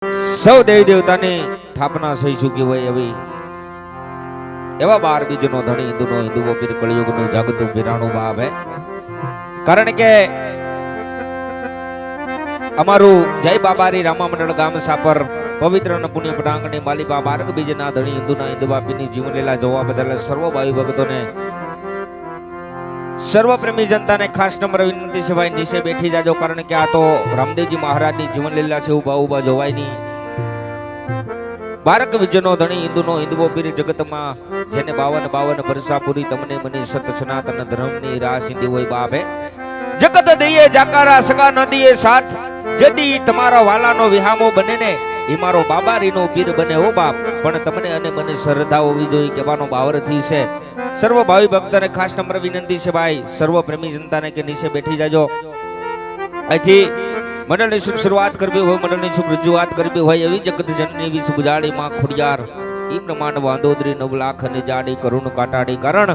સૌ દેવી દેવતાની સ્થાપના થઈ ચૂકી હોય એવી એવા 12 બીજનો ધણી હિન્દુનો હિન્દુઓ પીર કળિયુગનું જાગતું પીરાણું બાપ હે. કારણ કે અમારું જય બાબારી રામા મંડળ ગામ સાપર પવિત્ર અને પુણ્ય પટાંગણી માલીબા 12 બીજના ધણી હિન્દુના હિન્દુવા પીરની જીવનલીલા જોવા બદલ સર્વ ભાઈ ભક્તોને સર્વ પ્રેમી જનતાને ખાસ નમ્ર વિનંતી છે ભાઈ નીચે બેઠી જાજો. કારણ કે આ તો રામદેવજી મહારાજની જીવન લીલા છે. ઉભા જોવાય નહીં. 12 બીજનો ધણી હિન્દુનો હિન્દુઓ પીર જગતમાં જેને 52 વર્ષા પૂરી તમને મને સત સનાતન ધર્મની રાહ સીધી હોય બાપ હે. જગત દઈએ જાકારા સગા નદીએ સાથ જદી તમારા વાલાનો વિહામો બને ને એ મારો બાબારીનો પીર બને હો બાપ. પણ તમને અને મને શ્રદ્ધા હોવી જોઈએ કહેવાનો બાવરથી છે. સર્વ ભાવિ ભક્તોને ખાસ નમ્ર વિનંતી છે ભાઈ સર્વ પ્રેમી જનતાને કે નીચે બેઠી જાજો. અહીંથી મંડળની શુભ શરૂઆત કરવી હોય મંડળની શુભ રજૂઆત કરવી હોય એવી જગત જનની વિશ ગુજાડી માં ખોડિયાર ઈ બ્રહ્માંડ વાંદોદરી 9 લાખ ને જાડી કરુણ કાટાડી કારણ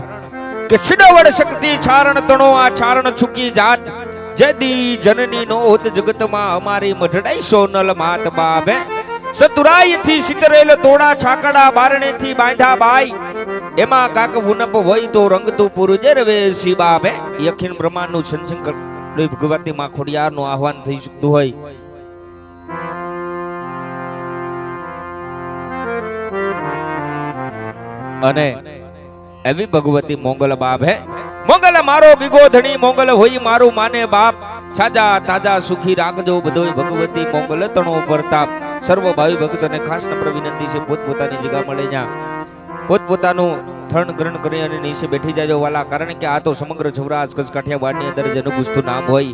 કે સિડવડ શક્તિ છારણ તણો આ છારણ છુકી જાત જદી જનની નો હોત જગતમાં અમારી મઢડાઈ સોનલ માત બાબે સતુરાઈ થી સિતરેલ તોડા છાકડા બારણે થી બાંધા બાઈ એમાં કાક ઉનપ હોય તો રંગ તું પુરજે રવે સી બાબે. અખિલ બ્રહ્માંડ નું સંચન ભગવતી માં ખોડિયાર નું આહવાન થઈ શકતું હોય અને એવી ભગવતી મોંગલ બાપ હે. મોંગલ મારો ગીગો ધણી મોંગલ હોય મારું માને બાપ છાજા તાજા સુખી રાખજો બધોય ભગવતી મોંગલ તણો પ્રતાપ. સર્વ ભાવિ ભક્તોને ખાસ નમ્ર વિનંતી છે પોતપોતાની જગ્યા મળે ત્યાં પોતપોતાનું થર્ણ ગ્રહણ કરી અને નીચે બેઠી જાજો વાલા. કારણ કે આ તો સમગ્ર સૌરાષ્ટ્ર કચ્છ કાઠિયાવાડની અંદર જેનું ગુસ્તું નામ હોય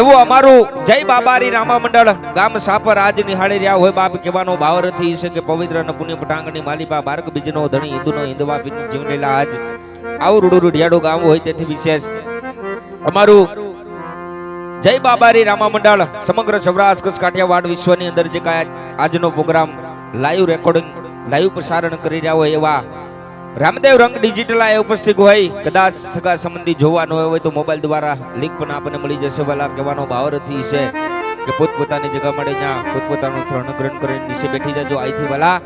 એવું અમારું જય બાબારી રામા મંડળ ગામ સાપર આજ નિહાળી રહ્યા હોય બાપ. કહેવાનો ભાવરથી છે કે પવિત્ર અને પુણ્ય પટાંગણી માલીબા 12 બીજનો ધણી હિન્દુનો હિન્દુવા પીરની જીવનલીલા આજ આવું રૂડું રૂડિયાડું ગામ હોય તેથી વિશેષ અમારું જય બાબારી રામા મંડળ સમગ્ર સૌરાષ્ટ્ર કચ્છ કાઠિયાવાડ વિશ્વની અંદર જે કાંઈ આજનો પ્રોગ્રામ લાઈવ રેકોર્ડિંગ લાઈવ પ્રસારણ કરી રહ્યા હોય એવા રામદેવ રંગ ડિજિટલ આ ઉપસ્થિત હોય. કદાચ સગા સંબંધી જોવાનો હોય તો મોબાઈલ દ્વારા લિંક પણ આપણને મળી જશે વાલા. કહેવાનો ભાવરથી છે કે પોતપોતાની જગ્યા મળે ત્યાં પોતપોતાનું થર્ણ ગ્રહણ કરીને નીચે બેઠી જજો. અહીંથી વાલા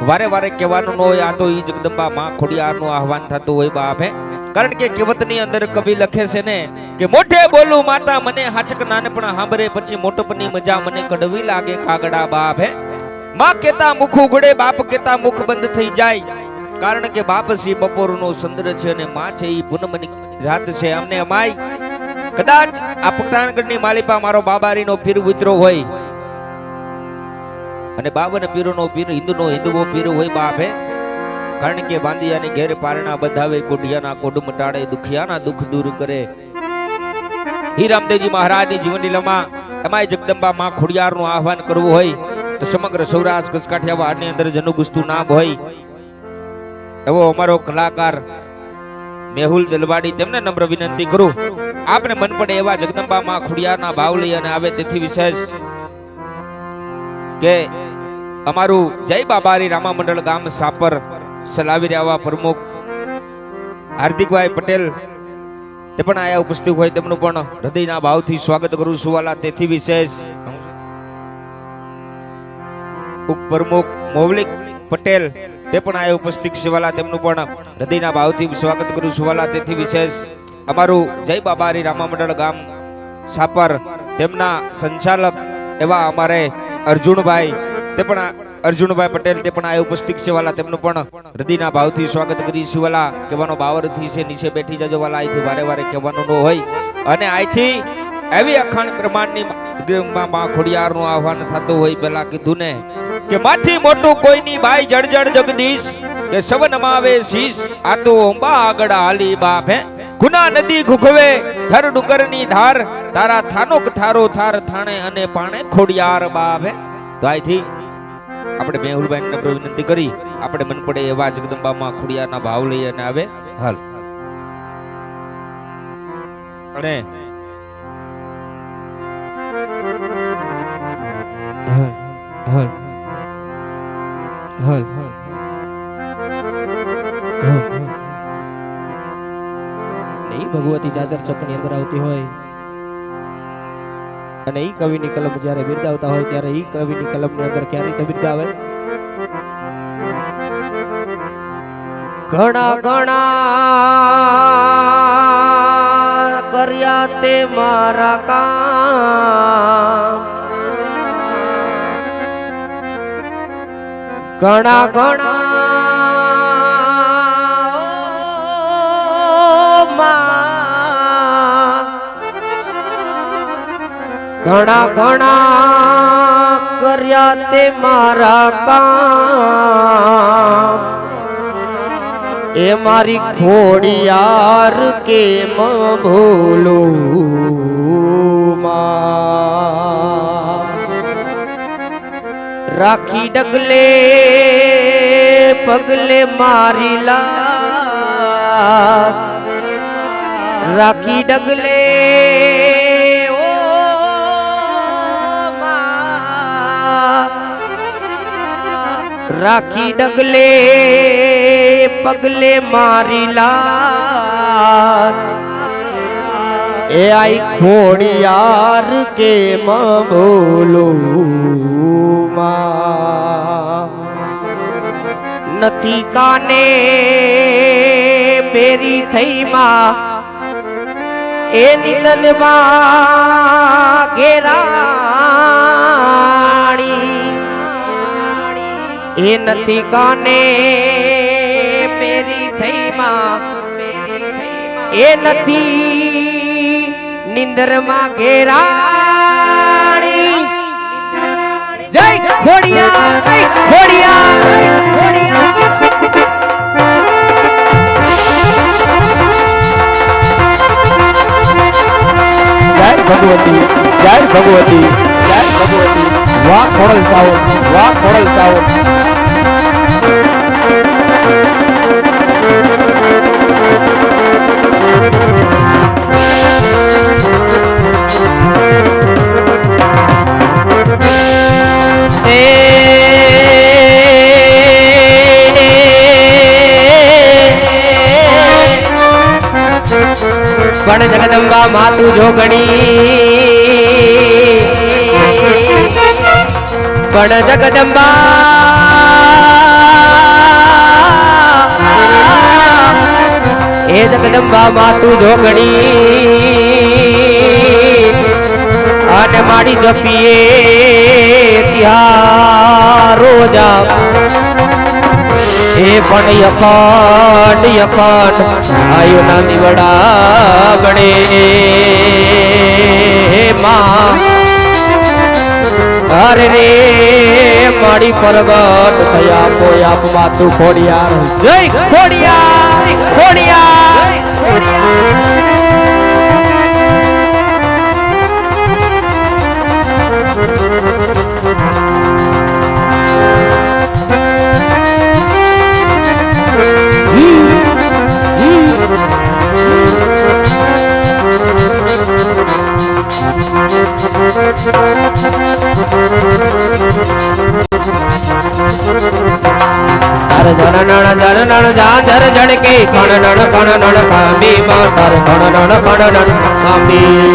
વારે વારે કહેવાનું ન હોય આ તો ઈ જગદંબા માં ખોડિયારનું આહવાન થતું હોય બાપ હે. કારણ કે કહેવતની અંદર કવિ લખે છે ને કે મોઢે બોલું માતા મને હાચક નાનપણ હાંભરે પછી મોટપની મજા મને કડવી લાગે કાગડા બાપ હે. માં કેતા મુખ ઉઘડે બાપ કેતા મુખ બંધ થઈ જાય. કારણ કે બાપ સી બપોરનો ચંદ્ર છે અને માં છે ઈ પૂનમની રાત છે. અમને અમાય કદાચ આ પટાણગઢની માલિપા મારો બાબારીનો પીર ઉતરો હોય અને 52 પીરોનો પીર હિન્દુનો હિન્દુઓ પીર હોય બાપ હે. કારણ કે બાંધિયાની ઘેર પારણા બંધાવે કોઢિયાના કોડ મટાડે દુખિયાના દુખ દૂર કરે. હી રામદેવજી મહારાજની જીવનલીલામાં એમાંય જગદંબા માં ખોડિયારનું આહવાન કરવું હોય તો સમગ્ર સૌરાષ્ટ્ર કચ્છ કાઠિયાવાડની અંદર જેનું ગુસ્તું નામ હોય એવો અમારો કલાકાર મેહુલ દલવાડી તેમને નમ્ર વિનંતી કરું આપને મન પડે એવા જગદંબા માં ખોડિયારના ભાવ લઈ અને આવે તેથી વિશેષ કે અમારું જય બાબારી રામા મંડળ ગામ સાપર સલાવી રહ્યા પ્રમુખ હાર્દિકભાઈ પટેલ તે પણ આયા ઉપસ્થિત હોય તેમનું પણ હૃદયના ભાવથી સ્વાગત કરું છું વાલા. તેથી વિશેષ ઉપપ્રમુખ મૌલિક પટેલ તે પણ આયા ઉપસ્થિત છે વાલા. તેમનું પણ હૃદયના ભાવથી સ્વાગત કરું છું વાલા. તેથી વિશેષ અમારું જય બાબારી રામા મંડળ ગામ સાપર તેમના સંચાલક એવા અમારે અર્જુનભાઈ તે પણ અર્જુનભાઈ પટેલ તે પણ આ ઉપસ્થિત છે વાલા. તેમનું પણ હૃદયના ભાવથી સ્વાગત કરી છે વાલા. કહેવાનો ભાવરથી છે નીચે બેઠી જજો વાલા. અહીંથી વારે વારે કહેવાનું ન હોય અને અહીંથી એવી અખાણ બ્રહ્માંડની માં ખોડિયારનું આહવાન થતું હોય. પેલા કીધું ને કે માથી મોટું કોઈની બાઈ જળજળ જગદીશ કે સવન માવે શીશ આ તો અંબા આગળ હાલી બાપ હે. ગુના નદી ઘુઘવે ધર ડુંગરની ધાર તારા થાનો થારો થાર થાણે અને પાણે ખોડિયાર બાપ હે. તો અહીંથી આપણે મેહુલભાઈ ને વિનંતી કરી આપણે મન પડે એવા જગદંબા માં ખોડિયારના ભાવ લઈ અને આવે હાલ. અને હાલ હાલ નહીં ભગવતી ચાચર ચોકની અંદર આવતી હોય અને ઈ કવિની કલમ જ્યારે બિરદાવતા હોય ત્યારે ઈ કવિની કલમની અંદર ક્યાં રીતે બિરદાવે? ઘણા ઘણા કર્યા તે મારા કામ, ઘણા ઘણા ઘણા ઘણા કર્યા તે મારા કામ, એ મારી ખોડિયાર કેમ ભૂલું માં? રાખી ડગલે પગલે મારી લા, રાખી ડગલે રાખી ડગલે પગલે મારી લાજ, એ આઈ ખોડિયાર કેમ ભૂલું માં? નથી કાને બેરી થઈ માં, એ નિંદનમાં ઘેરાણી, એ નથી કાને પેરી થઈ માં, એ નથી નિંદરમાં ઘેરાણી. જય ખોડિયા, જય ખોડિયા, જય ખોડિયા. જય ભગવતી, જય ભગવતી, જય ભગવતી. વાહ ખોડલ સાવન, વાહ ખોડલ સાવન. પણ જગદંબા માતું જોગણી, પણ જગદંબા એ જગદંબા માતું જોગણી, અને માડી જપીએ ત્યાં રોજા, એ પણ યખંડ યખંડ આયુના દીવડા બળે માં. અરે રે માડી પરગટ થયા કોઈ આપ માતું ખોડિયાર. જય ખોડિયાર, ખોડિયાર, ખોડિયાર. જાજર જડકે કણનણ કણનણ કાંબી માં, તાર કણનણ કણનણ કાંબી.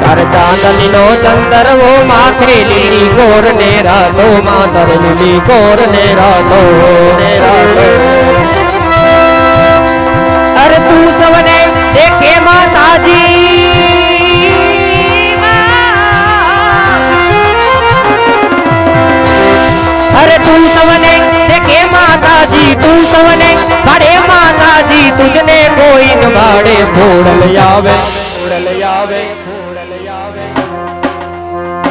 તાર ચાંદની નો ચંદરવો માથે લીલી ગોર ને રાતો માં, તાર લીલી ગોર ને રાતો ને રાતો. અરે તું સવને દેખે માતાજી, अरे तू सवने देखे माताजी, तू सवने बड़े माताजी, तुझने कोई न बाड़े फोड़ल आवे, फोड़ल आवे, फोड़ल आवे,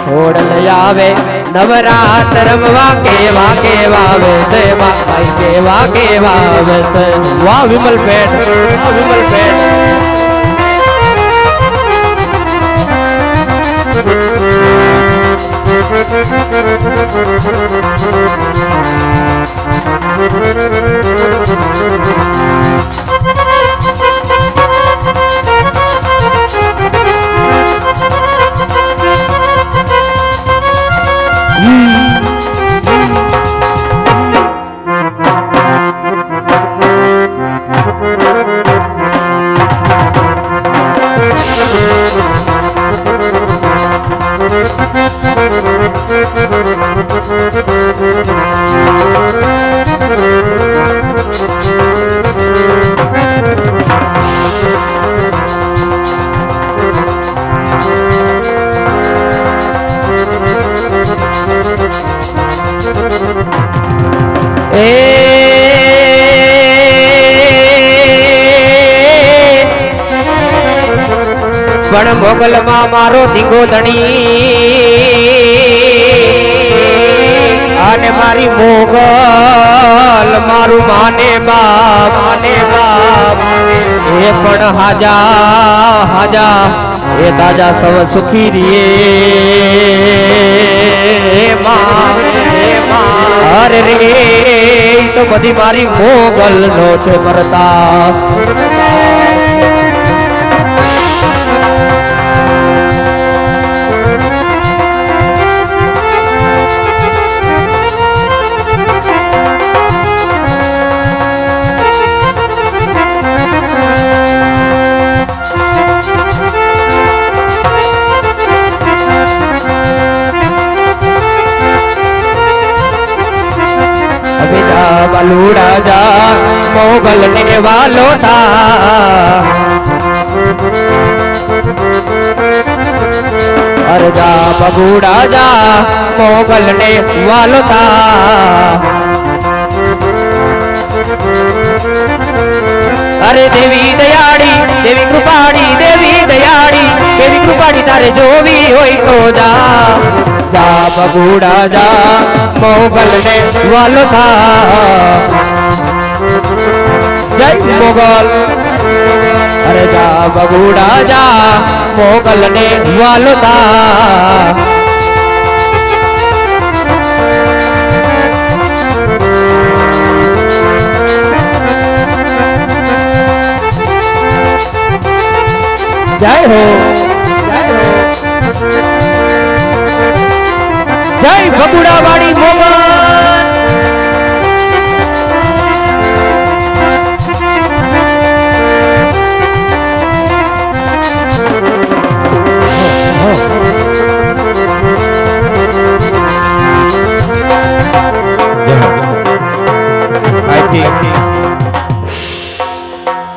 फोड़ल आवे. नवरात रमवा के वावे से माई के वावे से. वाह विमल पेट, वाह विमल पेट. પણ મોગલમાં મારો દીગો ધણી અને મારી મોગલ મારું માને બાપ એ પણ હાજા એ તાજા સવ સુખી રીએ માં અરે રે તો બધી મારી મોગલ નો છે કરતા બલુડા જા મોગલ ને વાલો થા અરે જા બગુડા જા મોગલ ને વાલો થા અરે દેવી દયાળી દેવી કૃપાળી તારે જોવી હોય તો જા જા બગુડા જા મોગલ ને વાલો થા જય મોગલ અરે જા બગુડા જા મોગલ ને વાલો થા જય હો જય બગુડા વાળી મોગલ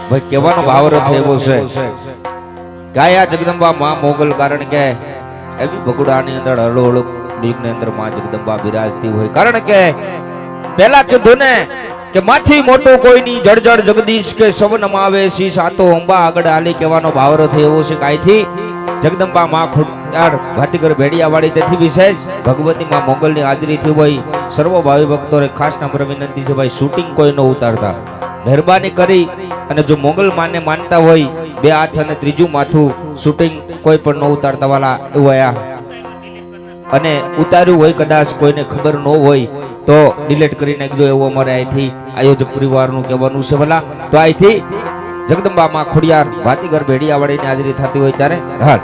ભાઈ કહેવાનો ભાવરથ એવો છે ગાયા જગદંબા માં મોગલ કારણ કે એવી બગુડાની અંદર હળો હળો ની અંદર માં જગદંબા બિરાજતી હોય કારણ કે પહેલા કીધું ને કે માથી મોટો કોઈની જળજળ જગદીશ કે સવનમાં આવે શીશ આ તો અંબા આગળ હાલી કહેવાનો ભાવરથ એવો છે કાઈથી જગદંબા માં ખોડિયાર ભાતીગર ભેડિયાવાળી તેથી વિશેષ ભગવતી માં મોગલની હાજરી થઈ હોય સર્વ ભાવિ ભક્તોને ખાસ નમ્ર વિનંતી છે ભાઈ શૂટિંગ કોઈ ન ઉતારતા મહેરબાની કરી અને જો મોગલ માને માનતા હોય બે હાથ અને ત્રીજું માથું શૂટિંગ કોઈ પણ ન ઉતારતા વાલા એવું આયા અને ઉતાર્યું હોય કદાચ કોઈને ખબર ન હોય તો ડિલીટ કરી નાખજો એવું અમારે અહીંથી આયોજક પરિવારનું કહેવાનું છે ભલા તો અહીંથી જગદંબા માં ખોડિયાર ભાતીગર ભેડિયાવાળીની હાજરી થતી હોય ત્યારે હાલ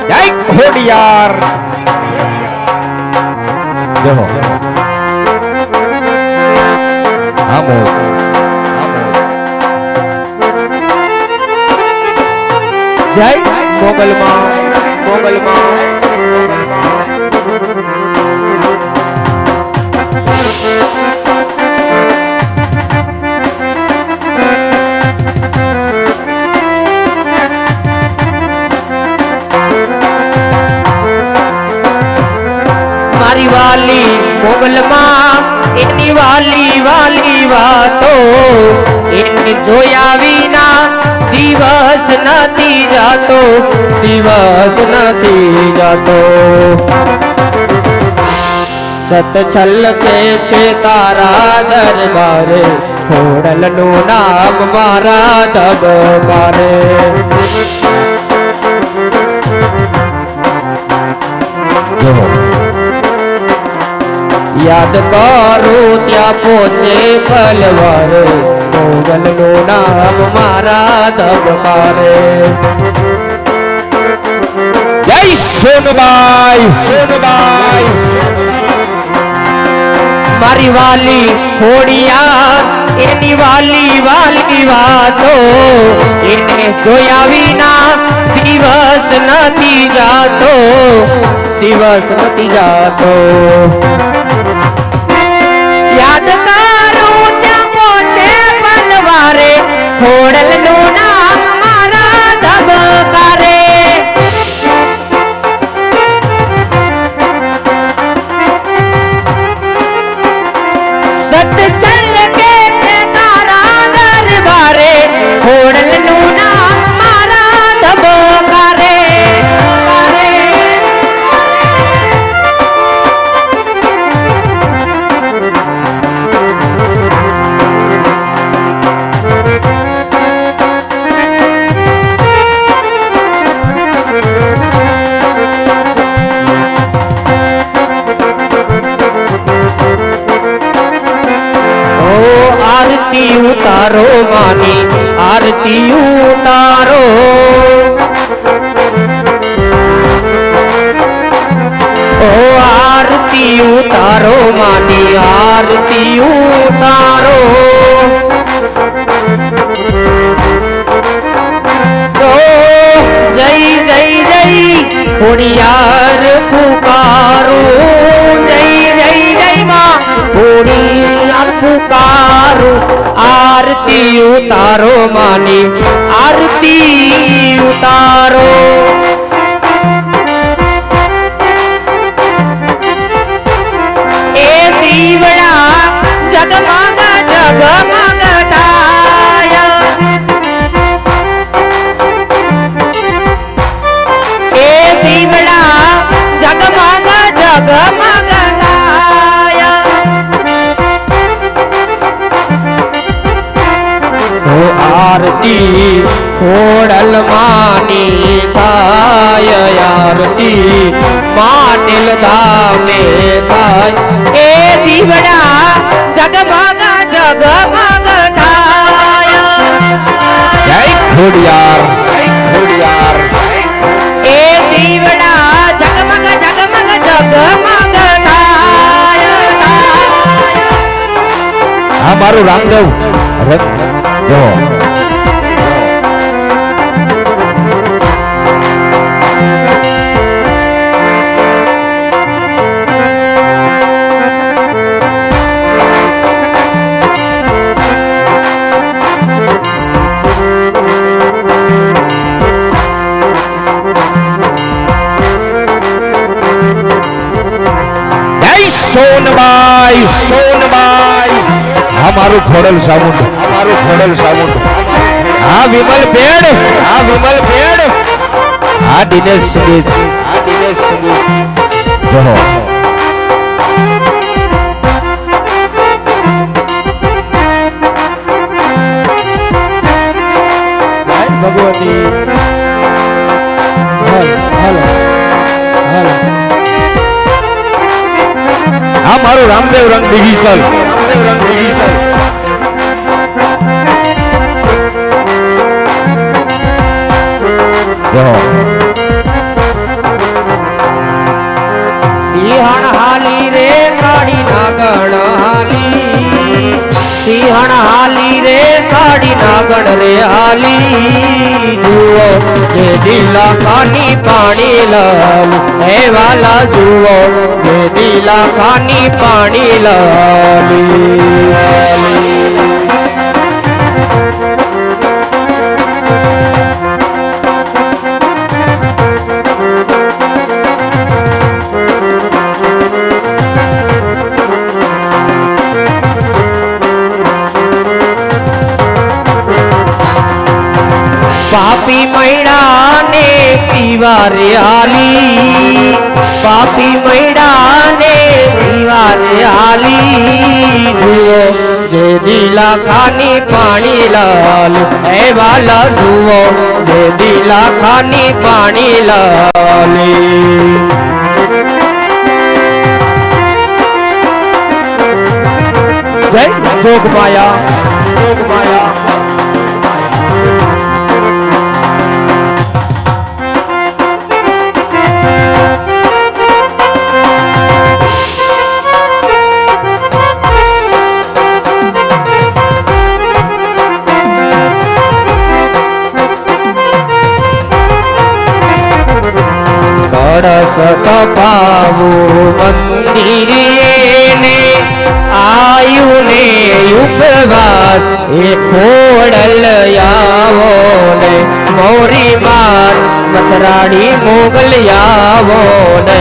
જય ખોડિયાર જય હો આમો જય મોગલમાં મારી વાલી મોગલમાં એની વાલી વાતો એને જોયા વિના દિવસ નથી જાતો સત છલકે છે તારા દરબારે ખોડલનું નામ મારા ધબકારે યાદ કરું ત્યાં પહોંચે પલવારે મોગલનું નામ મારા ધબકારે જય સોનબાઈ મારી વાલી ખોડિયાર એની વાલી વાતો એને જોયા વિના દિવસ નથી જાતો યાદ કરું ત્યાં પહોંચે પલવારે ખોડલનું નામ મારા ધબકારે સત છલકે છે તારા ખોડલનું નામ મારા ધબકારે आरती उतारो मानी आरती उतारो ओ आरती उतारो मानी आरती उतारो ओ जय जय जय खुड़ियार पुकारो जय जय जय माँ खुड़ियार पुकारो आरती उतारो मानी आरती उतारो ए दीवड़ा जगमग जगमग ताया ए दीवड़ा जगमग जगमग ताया ओ आरती खोड़ल मानी थाय आरती माटिल धामे थाय ए दीवड़ा जगमग जगमग थाय जय खोड़ियार ए दीवड़ा जगमग जगमग जगमग थाय આ મારું રામદેવ રંગ જો સોનબાઈ અમારું ખોડલ સામુંડ આ વિમલ પેડ આ દિનેશ સંગીત જો ભગવતી હાલો આ મારું રામદેવ રંગ ડિજિટલ સિંહણ હાલી રે કાળી નાગણ હાલી સિંહણ હાલી રે કાળી નાગણ રે હાલી જુઓ જે દિલા ખાની પાણી લાલ હે વાલા જુઓ જે દિલા ખાની પાણી લાલી પાપી મૈડાને પીવારે આલી પાપી મૈડાને પીવારે આલી જુઓ જે દિલા ખાની પાણી લાલ હે વાલા જુઓ જે દિલા ખાની પાણી લાલી જય જોગમાયા કળશ કપાવું મંદિરે ને આયુ ને ઉપવાસ એ ખોડલ આવો ને મોરી માર મછરાડી મોગલ આવો ને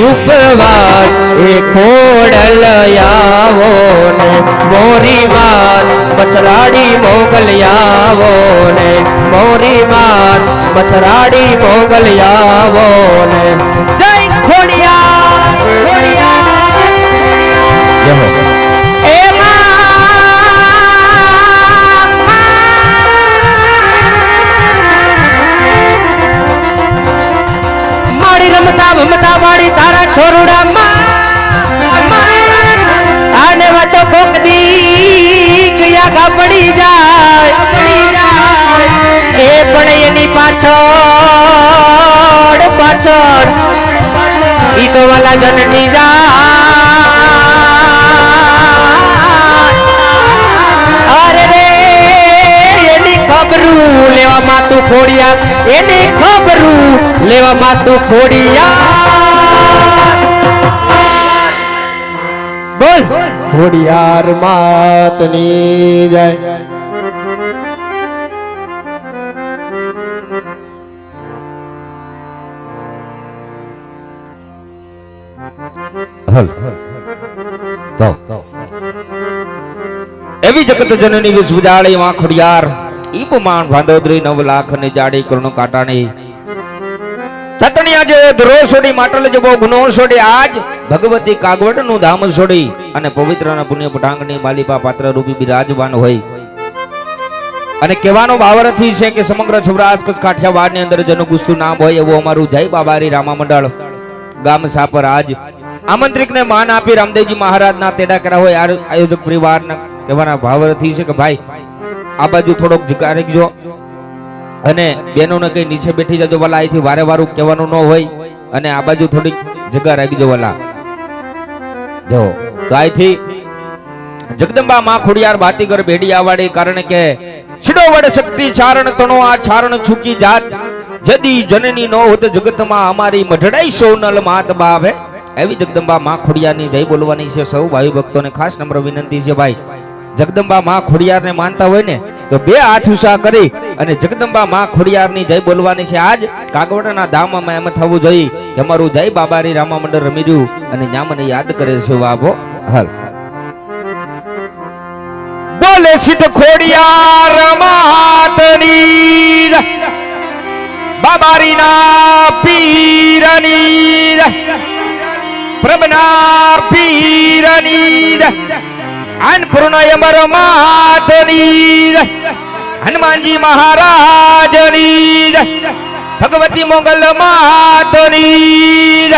ઉપવાસ એ ખોડલ આવો ને મોરી માત મચરાડી મોગલ આવો ને મોરી માત મચરાડી મોગલ આવો ને જય ખોડિયાર ખોડિયાર જય હો એ માડી રમતા ભમતા વાળી તારા છોરુડા આને વાતો કોક દી ગયા ગા પડી જાય એ પણ એની પાછળ પાછળ ઈ તો વાલા જનની જાય અરે રે એની ખબરું લેવા માતું ખોડિયા એની ખબરું લેવા માતું ખોડિયા બોલ ખોડિયાર માતની જય એવી જગત જનની વિશ્વજાળી માં ખોડિયાર ઈપમાન ભાંદોદરી 9 લાખ ને જાડી કરુણ કાટાણી તતણી આજે ધરો છોડી માટલ જબો ગુનો છોડી આજ ભગવતી કાગવડ નું ધામ છોડી અને પવિત્ર ના પુણ્ય પટાંગની માલિપા પાત્ર રૂપી બિરાજમાન હોય અને કહેવાનો ભાવરથી છે કે સમગ્ર સૌરાષ્ટ્ર કચ્છ કાઠિયાવાડ ની અંદર જેનું ગુસ્તું નામ હોય એવું અમારું જય બાબારી રામા મંડળ ગામ સાપર આજ આમંત્રિત ને માન આપી રામદેવજી મહારાજ ના તેડા કર્યા હોય આયોજક પરિવાર ના કહેવાના ભાવરથી છે કે ભાઈ આ બાજુ થોડોક જગ્યા રાખજો અને બહેનોને કઈ નીચે બેઠી જજો વાલા અહીંથી વારે વારું કહેવાનું ન હોય અને આ બાજુ થોડીક જગ્યા રાખજો વાલા જો તો અહીંથી જગદંબા માં ખોડિયાર બાતીગર બેડિયા વાળી કારણ કે છિડો વડે શક્તિ ચારણ તણો આ ચારણ છૂકી જાત જદી જનની નો હોત જગતમાં અમારી મઢડાઈ સોનલ માત બાવે એવી જગદંબા માં ખોડિયારની જય બોલવાની છે સૌ ભાઈ ભક્તોને ખાસ નમ્ર વિનંતી છે ભાઈ જગદંબા માં ખોડિયારને માનતા હોય ને તો બે હાથ ઊંચા કરી અને જગદંબા માં ખોડિયારની જય બોલવાની છે આજ કાગવડના ધામમાં એમ થવું જોઈએ કે અમારું જય બાબારી રામા મંડળ રમી રહ્યું અને ન્યા મને યાદ કરે છે વાભો હાલ બોલે સિદ્ધ ખોડિયાર માતની બાબારી ના પીરની પ્રભના પીરની અન્નપૂર્ણા અમર માતની હનુમાનજી મહારાજની ભગવતી મોગલ માતની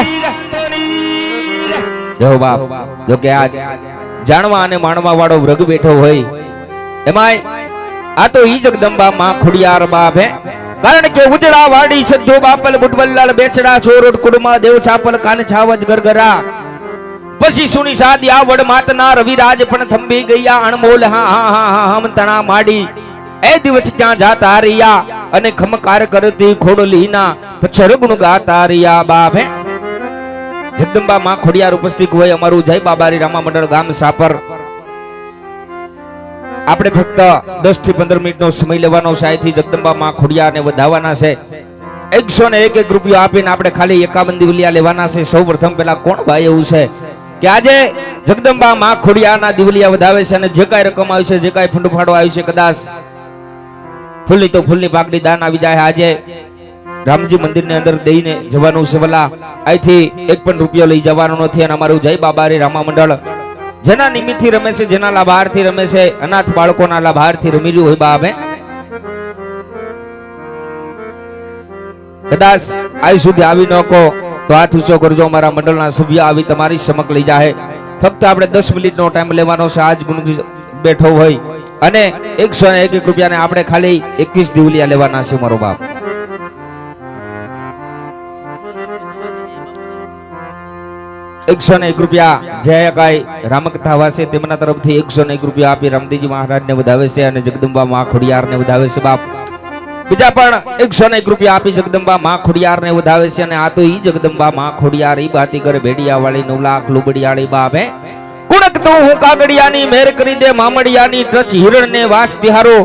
જો બાપ જો કે આજ જાણવા અને માણવા વાળો વ્રગ બેઠો હોય એમાંય આ તો ઈ જગદંબા માં ખોડિયાર બાપ હે કારણ કે ઉજળા વાડી સદ્ધો બાપલ બુટવલ્લાલ બેચડા ચોરોડ કુડમા દેવ સાપલ કાન છાવજ ગરગરા પછી સુની સાદી આ વડ માતના રવિરાજ પણ થંભી ગયા અણમોલ હા હા હા હમ તણા માડી એ દિવસ ક્યાં જાતા રિયા અને ખમકાર કરતી ખોડલીના પછર ગુણ ગાતા રિયા બાપ હે જગદંબા માં ખોડિયાર ઉપસ્થિત હોય અમારું જય બાબારી રામા મંડળ ગામ સાપર આપણે ફક્ત 10 થી 15 મિનિટનો સમય લેવાનો છે અહીંથી જગદંબા માં ખોડિયારને વધાવવાના છે 101 રૂપિયો આપીને આપણે ખાલી 51 દિવલિયા લેવાના છે સૌપ્રથમ પેલા કોણ ભાઈ એવું છે કે આજે જગદંબા માં ખોડિયારના દિવલિયા વધાવે છે અને જે કાંઈ રકમ આવી છે જે કાંઈ ફંડફાળો આવ્યો છે કદાચ ફૂલની તો ફૂલની પાકડી દાન આવી જાય આજે રામજી મંદિરની અંદર દઈને જવાનું છે વલા અહીંથી 1 પણ રૂપિયો લઈ જવાનો નથી અને અમારું જય બાબારી રામા મંડળ જેના નિમિત્તથી રમે છે જેના લાભાર્થી રમે છે અનાથ બાળકોના લાભાર્થી રમી રહ્યું હોય બાપ કદાચ આજ સુધી આવી ન કહો તો હાથ ઊંચો કરજો અમારા મંડળના સભ્ય આવી તમારી સમક્ષ લઈ જાય ફક્ત આપણે 10 મિનિટનો ટાઈમ લેવાનો છે આજ ગુણ બેઠો હોય અને 101 રૂપિયાને આપણે ખાલી 21 દિવલિયા લેવાના છે મારો બાપ ₹101 જય કાઈ રામકથા વાસે તેમના તરફથી 101 રૂપિયા આપી રામદેવજી મહારાજને વધાવે છે અને જગદંબા માં ખોડિયારને વધાવે છે બાપ બીજા પણ 101 રૂપિયા આપી જગદંબા માં ખોડિયારને વધાવે છે અને આ તો ઈ જગદંબા માં ખોડિયાર ઈ બાતી કરે ભેડિયા વાળી 9 લાખ લુબડિયાળી બાપ હે કુણક તો હું કાગડિયાની મેર કરી દે મામડિયાની ટચ હિરણને વાસ બિહારો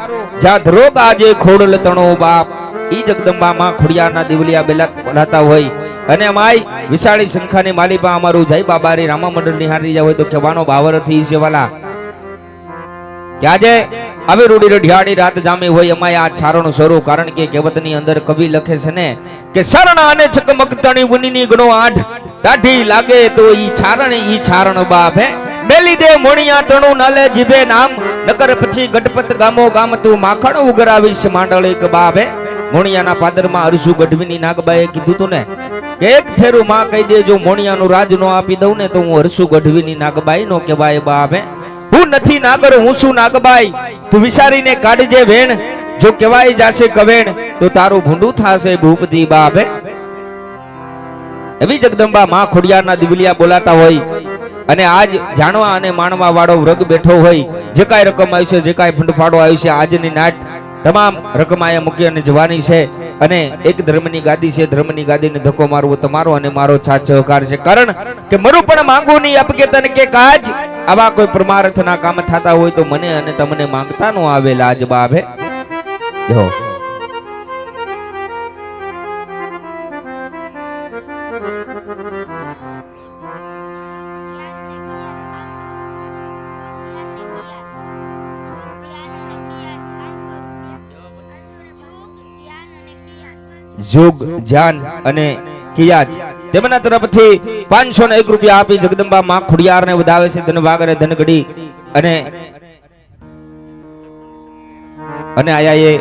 જા ધરો ગાજે ખોડલ તણો બાપ ઈ જગદંબા માં ખોડિયારના દિવલિયા બોલાતા હોય અને માય વિશાળી સંખાની માલિપા અમારું જય બાબારી રામા મંડળ નિહારી જાય હોય તો કહેવાનો ભાવરથી છે વાલા કે આજે આવી રૂડી રઢિયાળી રાત જામી હોય અમાય આ છારણ સ્વરૂપ કારણ કે કહેવતની અંદર કવિ લખે છે ને કે શરણા અને ચકમકતાણી ઉનીની ગણો આઠ દાઢી લાગે તો ઈ છારણ બાપ હે બેલી દે મોણિયા તણું નાલે જીભે નામ નકર પછી ગઢપત ગામો ગામ તું માખણ ઉગરાવીશ માંડળીક બાપ હે મોણિયાના પાદરમાં અરસુ ગઢવીની નાગબાએ કીધું તું ને કે એક ફેરું માં કહી દે જો મોણિયાનું રાજ નો આપી દઉં ને તો હું અરસુ ગઢવીની નાગબાઈ નો કહેવાય બાપ હે હું નથી નાગર હું શું નાગબાઈ તું વિચારીને કાઢજે વેણ જો કહેવાય જાશે કવેણ તો તારું ભૂંડું થાશે ભૂપતી બાપ હે એવી જગદંબા માં ખોડિયારના દિવલિયા બોલાતા હોય અને આજ જાણવા અને માણવા વાળો વર્ગ બેઠો હોય જે કાંઈ રકમ આવી છે જે કાંઈ ફંડફાળો આવ્યું છે આજની નાટ તમામ રકમ આયા મૂકી અને જવાની છે અને એક ધર્મની ગાદી છે ધર્મની ગાદીને ધક્કો મારવો તમારો અને મારો સાથ સહકાર છે કારણ કે મરું પણ માંગુ નહીં આપકે તને કે કાજ આવા કોઈ પરમાર્થના કામ થતા હોય તો મને અને તમને માંગતા નો આવે લાજ બાબે જો જોગ જાન અને કિયાજ તેમના તરફથી 501 રૂપિયા આપી જગદંબા માં ખોડિયારને વધાવે છે ધનવાગરે ધનગડી અને આયા એ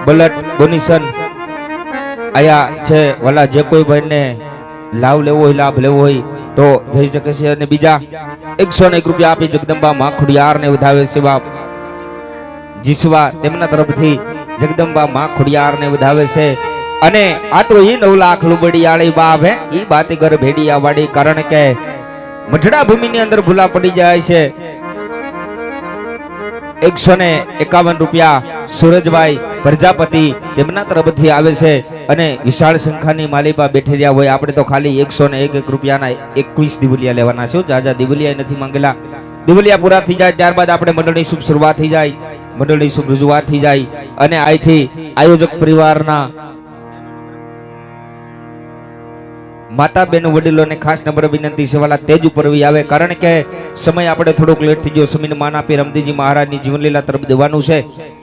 બલટ ડોનેશન આયા છે વાલા જે કોઈ ભાઈને લાભ લેવો હોય લાભ લેવો હોય તો થઈ શકે છે અને બીજા 101 રૂપિયા આપી જગદંબા માં ખોડિયારને વધાવે છે બાપ જીસવા તેમના તરફથી જગદંબા માં ખોડિયારને વધાવે છે અને આ તો ઈ 9 લાખ લુબડિયાળી બાપ હે ઈ બાતીગર ભેડિયા વાડી કારણ કે મઢડા ભૂમિની અંદર ભૂલા પડી જાય છે 151 રૂપિયા સુરજભાઈ પ્રજાપતિ તેમના તરફથી આવે છે અને વિશાળ સંખ્યાની માલિપા બેઠી રહ્યા હોય આપણે તો ખાલી 101 રૂપિયાના 21 દિવલિયા લેવાના છે જાજા દિવલિયા નથી માંગેલા દિવલિયા પૂરા થઈ જાય ત્યારબાદ આપણે મંડળની શુભ શરૂઆત થઈ જાય મંડળની શુભ રજૂઆત થઈ જાય અને અહીંથી આયોજક પરિવારના માતા બેનો વડીલોને ખાસ નમ્ર વિનંતી છે વાલા તેજ ઉપર આવે કારણ કે સમય આપણે થોડોક લેટ થઈ ગયો સમયને માન આપી રમતીજી મહારાજની જીવનલીલા તરફ દેવાનું છે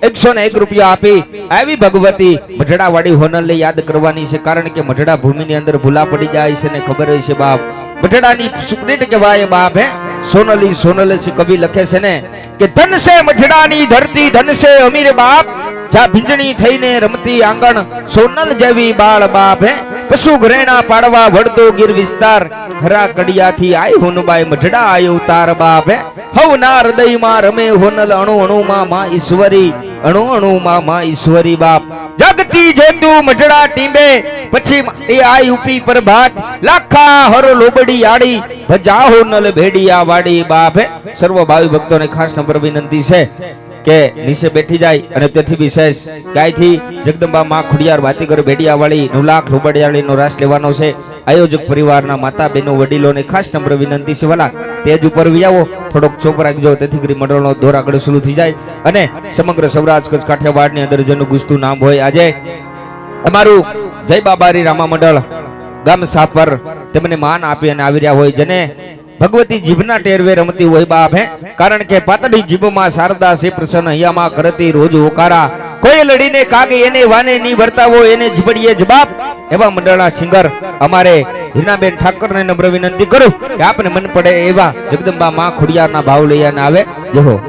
101 રૂપિયા આપી આવી ભગવતી મઢડા વાડી હોનલને યાદ કરવાની છે કારણ કે મઢડા ભૂમિની અંદર ભૂલા પડી જાય છે ને ખબર હોય છે બાપ મઢડાની સુપ્રીટ કહેવાય બાપ હે સોનલી સે કવિ લખે છે ને કે ધન સે મઢડાની ધરતી ધન સે અમીર બાપ જા ભીંજણી થઈને રમતી આંગણ સોનલ જેવી બાળ બાપ હે પશુ ઘરેણા પાડવા વળતો ગીર વિસ્તાર હરા કડિયાથી આય હોનબાઈ મઢડા આયો તાર બાપ હે હવના હૃદયમાં રમે હોનલ અણુ અણુમાં માં ઈશ્વરી અણુ અણુમાં માં ઈશ્વરી બાપ જગતી જેતુ મઢડા ટીંબે પછી એ આય ઉપી પર ભાટ લાખા હર લોબડી આડી ભજા હોનલ ભેડિયા વાડી બાપ હે સર્વ ભાવિ ભક્તોને ખાસ નમ્ર વિનંતી છે કે નીચે બેઠી જાય અને તેથી વિશેષ ગાયથી જગદંબા માં ખોડિયાર બાતીગર ભેડિયા વાળી 9 લાખ રૂબડિયાળી નો રાસ લેવાનો છે આયોજક પરિવારના માતા બહેનો વડીલોને ખાસ નમ્ર વિનંતી છે વાલા તેજ ઉપર વિયાવો થોડોક ચોપ રાખજો તેથી કરી મંડળનો દોર આગળ શરૂ થઈ જાય અને સમગ્ર સૌરાષ્ટ્ર કચ્છ કાઠિયાવાડની અંદર જેનું ગુસ્તું નામ હોય આજે અમારું જય બાબારી રામા મંડળ ગામ સાપર તેમને માન આપી અને આવી રહ્યા હોય જેને ભગવતી જીભના ટેરવે રમતી હોય બાપ હે કારણ કે પાતળી જીભમાં શારદા છે પ્રસન્ન હૈયામાં કરતી રોજ હોકારા કોઈ લડીને કાગે એને વાને ની વર્તાવો એને જીબડીએ જવાબ એવા મંડળના સિંગર અમારે હિનાબેન ઠાકરને નમ્ર વિનંતી કરું કે આપને મન પડે એવા જગદંબા માં ખોડિયારના ભાવ લઈને આવે જહો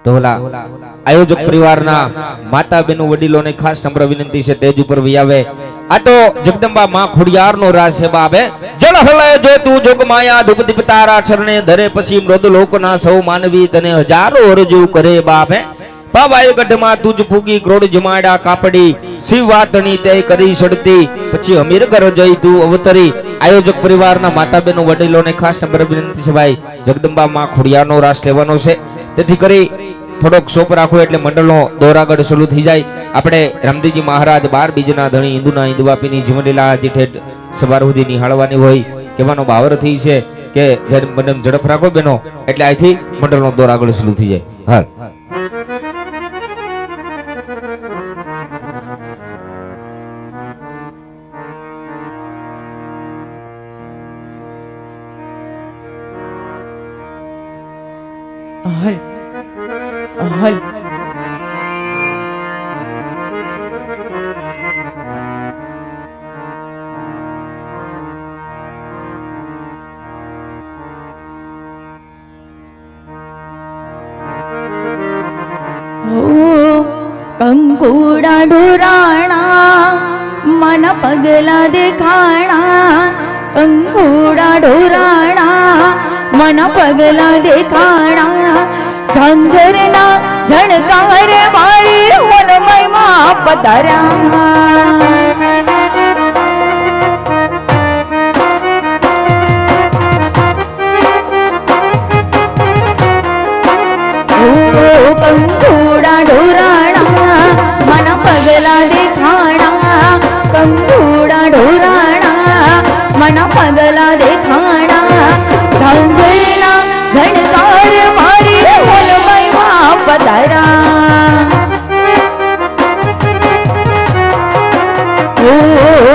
તો ઓલા આયોજક પરિવારના માતા બહેનો વડીલોને ખાસ નમ્ર વિનંતી છે તેજ ઉપર વી આવે. આ તો જગદંબા માં ખોડિયારનો રાજ છે બાપે. જળ હલય જો તું જોગ માયા ધૂપ દીપ તારા ચરણે ધરે પછી મૃદ લોકના સૌ માનવી તને હજારો અરજુ કરે બાપે. પાવાય ગઢમાં તુજ ફૂગી ક્રોડ જમાડા કાપડી શિવ વાતણી તે કરી સડતી પછી અમીર ઘર જઈ તું અવતરી. આયોજક પરિવારના માતા બહેનો વડીલોને ખાસ નમ્ર વિનંતી છે ભાઈ જગદંબા માં ખોડિયારનો રાસ લેવાનો છે તેથી કરી થોડોક શોપ રાખો એટલે મંડળનો દોરાગઢ શરૂ થઈ જાય. આપણે રામદેવજી મહારાજ 12 બીજના ધણી હિન્દુના હિન્દુવાપીની જીવનલીલા જે ઠેઠ સવાર સુધી નિહાળવાની હોય કહેવાનો ભાવાર્થ એ છે કે જ્યારે બંને ઝડપ રાખો બેનો એટલે અહીંથી મંડળનો દોરાગઢ શરૂ થઈ જાય. હાલ હલ હલ કંકુડા ડોરાણા મન પગલા દેખાણા કંકુડા ડોરાણા મન પગલા દેખાણા ઝંઝરના ઝણકાર મારી વનમયમાં પધાર્યા કંકુડા ડોરાણા મન પગલા દેખાણા કંકુડા ડોરાણા મન પગલા દેખાણા ઝંઝરના ઝણકાર મારી વનમયમાં પધાર્યા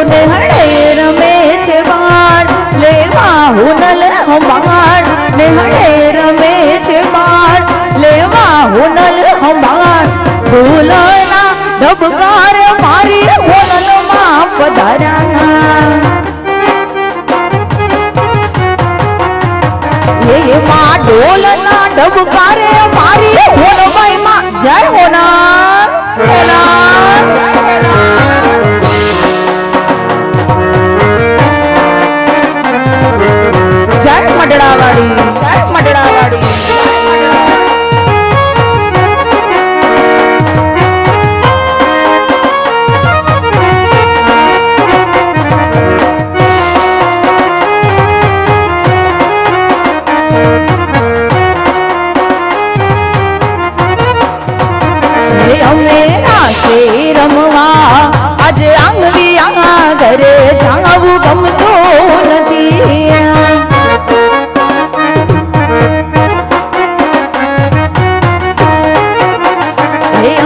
નેહળે રમે છે બાળ લેવા હુનલ હંભાળ નેહળે રમે છે બાળ લેવા હુનલ હંભાળ ઢોલના ડબકાર મારી હોનલમાં પધાર્યા માં ઢોલના ડબકારે મારી હોનમયમાં જય હોનાર હોનાર જય મડળાવાળી જય મડળાવાળી અમે રાસે રમવા આજે આંગવી આ ઘરે જાવું ગમતું નથી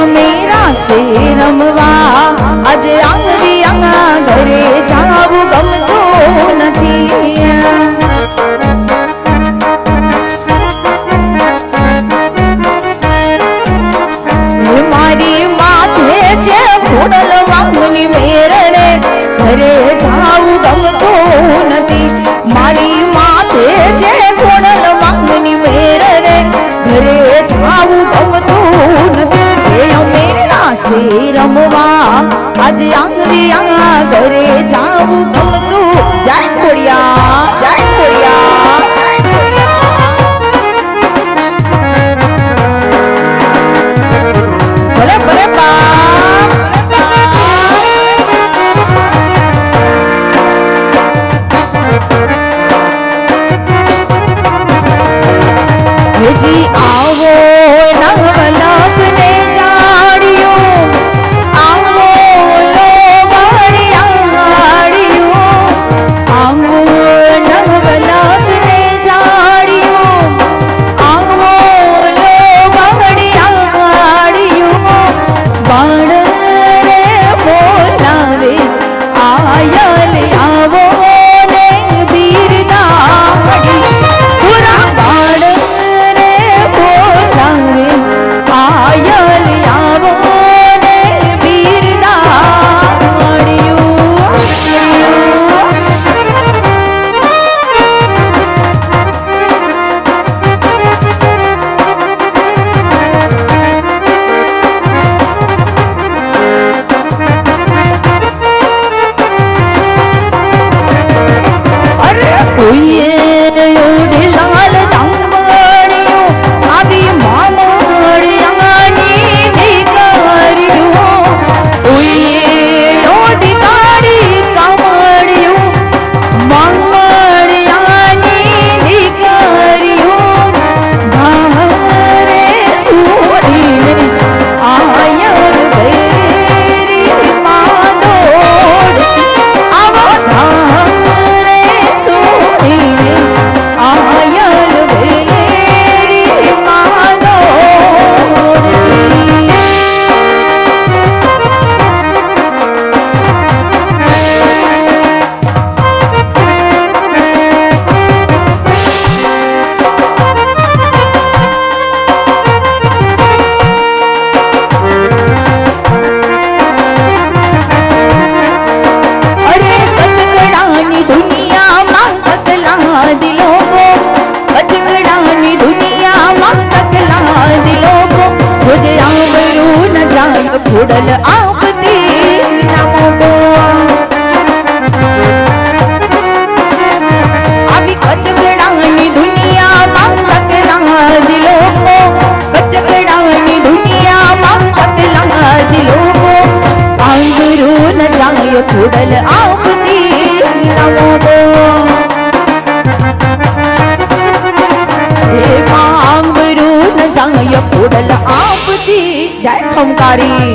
અમે રાસે રમવા આજે આંગવી આ ઘરે જાવું ગમતું નથી મારી માથે છે ખોડલ વાંગની મેર રે ઘરે જાવું ગમતું નથી મારી માથે છે ખોડલ વાંગની મેર રે ઘરે જાવું ગમતું નથી અમે રાસે રમવા આજે આંગળી આ ઘરે જાવું ગમતું જય ખોડિયા જય ખોડિયા ભલે ભલે બાપ જી આવો નવલખ ને જાડ્યો આવો લો ખોડલ આવતી નમો તો હે પાંગરું ન જાય ખોડલ આવતી જય ખમકારી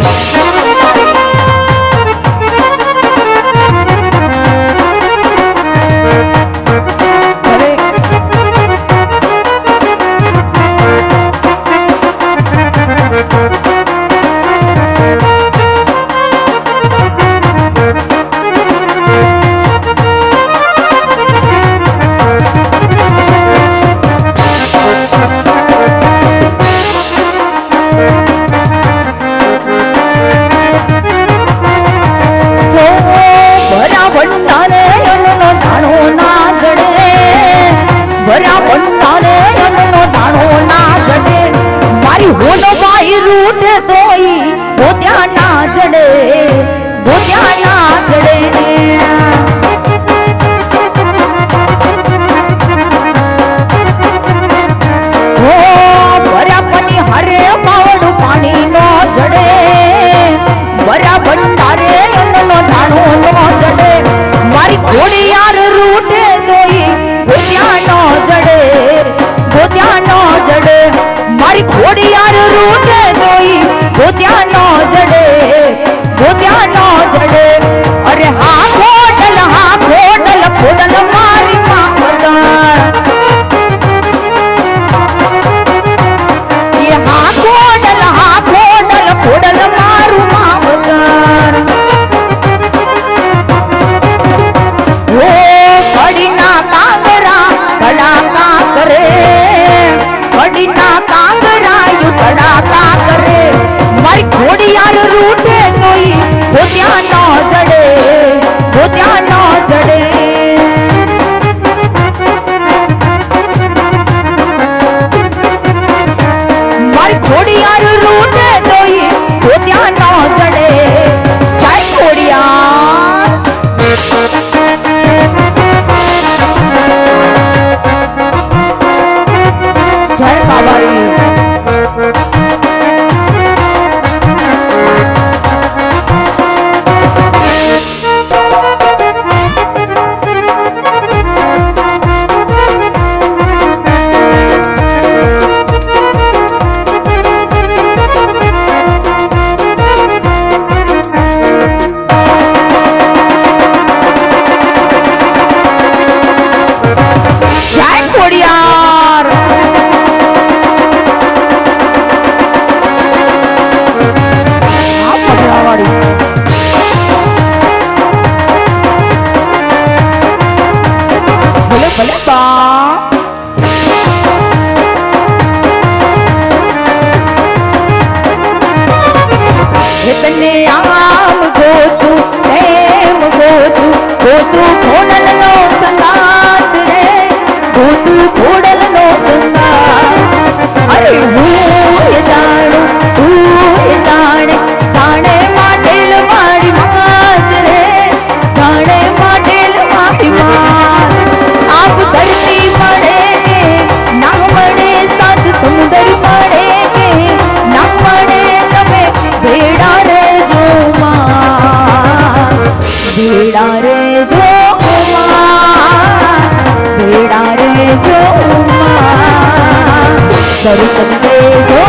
દર્શન દેજો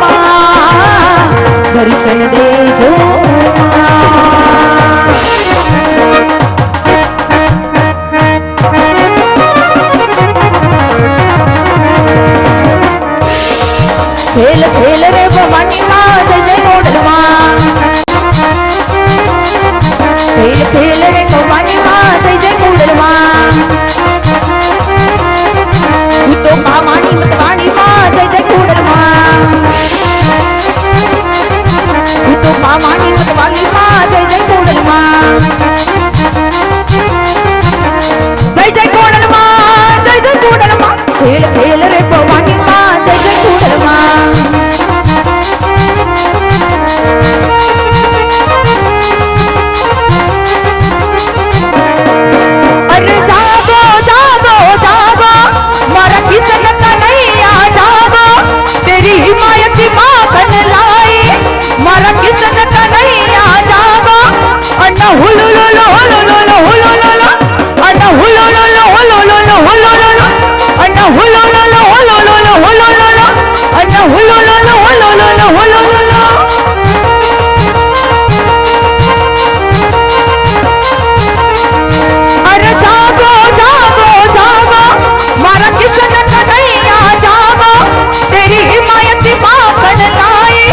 માં, દર્શન દેજો માં. ખેલ ખેલ રે ભવાની માં જય જય મોડલ માં. ખેલ ખેલ રે ભવાની માં જય જય મોડલ માં. તું તો મામાની મતવાણી માં જય જય મોડલ માં. તું તો મામાની મતવાલી માં જય જય મોડલ માં. જય જય મોડલ માં, જય જય મોડલ માં. ખેલ ખેલ રે ભવાની માં જય જય મોડલ માં. અરે હુલોલો હુલોલો હુલોલો અન હુલોલો હુલોલો હુલોલો અન હુલોલો હુલોલો હુલોલો અન હુલોલો હુલોલો હુલોલો અરે જાગો જાગો જાગો મારા કિશન કનૈયા જાગો તેરી હિમાયત માખણ લાए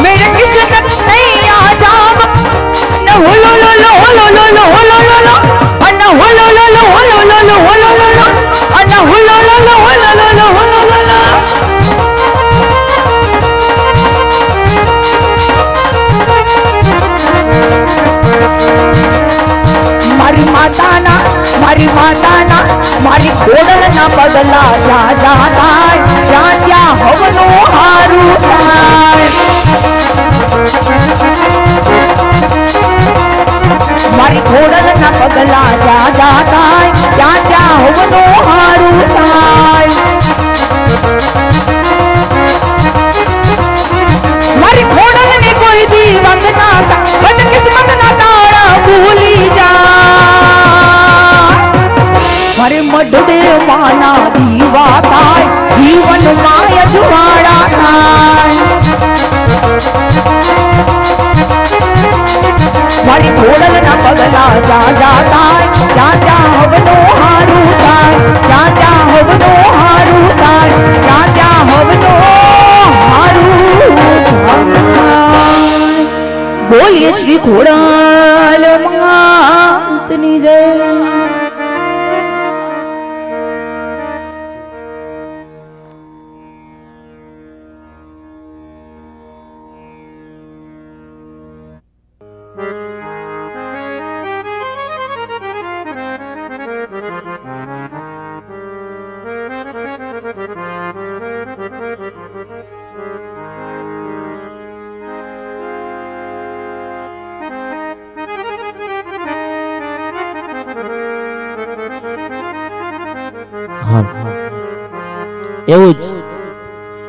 मेरे किशन कनैया जागो न હુલોલો હુલોલો હુલોલો અન હુલોલો હુલોલો હુલોલો અન હુલોલો હુલોલો હુલોલો મારી માતાના મારી ખોડલના પગલા જા જા થાય જ્યાં ત્યાં હવનું હારું થાય મારી ખોડલના પગલા જા જા થાય જ્યાં ત્યાં હવનું હારું થાય મારી ખોડલને કોઈ દી વંદના બદ કિસ્મતના તાળા ભૂલી જા મારે મઢડે માના દીવા થાય જીવન માય જુવાળા થાય મારી ખોડલના પગલા જા જા થાય જ્યાં ત્યાં હવનો હારું થાય જ્યાં ત્યાં હવનો હારું થાય જ્યાં ત્યાં હવનો હારું થાય બોલીએ શ્રી ખોડલ માતની જય એવું જ